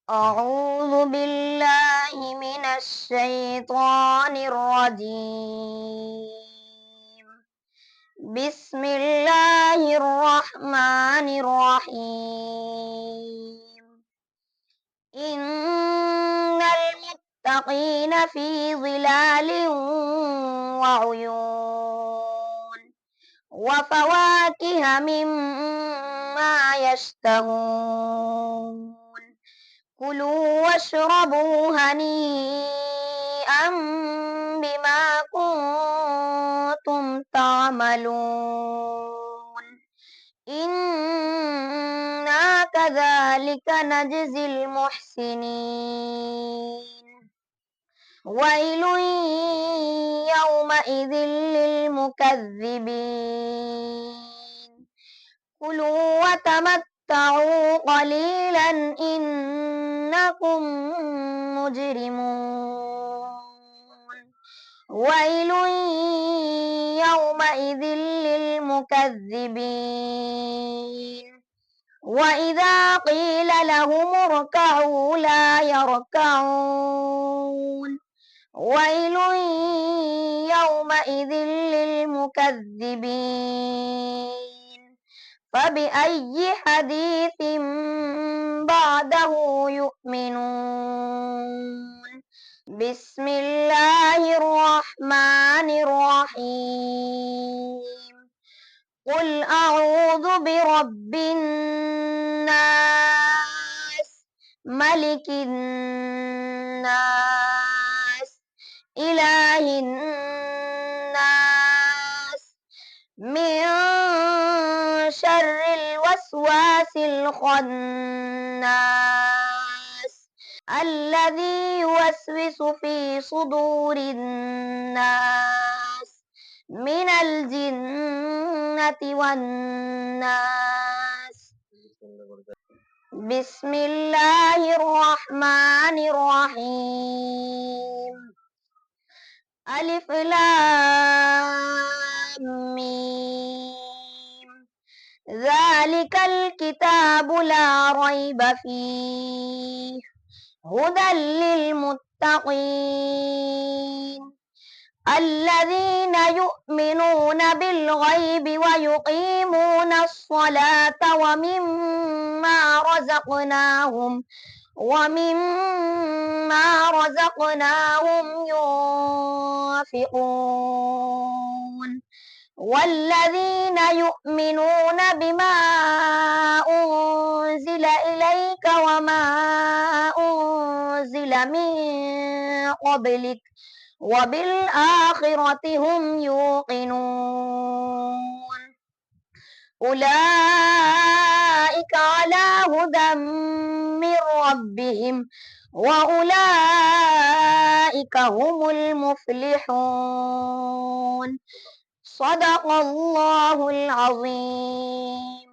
أعوذ بالله من الشيطان الرجيم. بسم الله الرحمن الرحيم. إن المتقين في ظلال وعيون وفواكه مما يشتهون. كلوا واشربوا هنيئا بما كنتم تعملون. إنا كذلك نجزي المحسنين. ويل يومئذ للمكذبين. كلوا وتمتعوا قليلا إنكم مجرمون. ويل يومئذ للمكذبين. وإذا قيل لهم اركعوا لا يركعون. ويل يومئذ للمكذبين. فبأي حديث بعده يؤمنون. بسم الله الرحمن الرحيم. قل أعوذ برب الناس ملك الناس إله الناس من شر الوسواس الخناس الذي يوسوس في صدور الناس من الجنة والناس. بسم الله الرحمن الرحيم. ألف لام ميم. ذلك الكتاب لا ريب فيه هدى للمتقين الذين يؤمنون بالغيب ويقيمون الصلاة ومما رزقناهم ينفقون. والذين يؤمنون بما أنزل إليك وما أنزل من قبلك وبالآخرة هم يوقنون. أولئك على هدى من ربهم وأولئك هم المفلحون. صدق الله العظيم.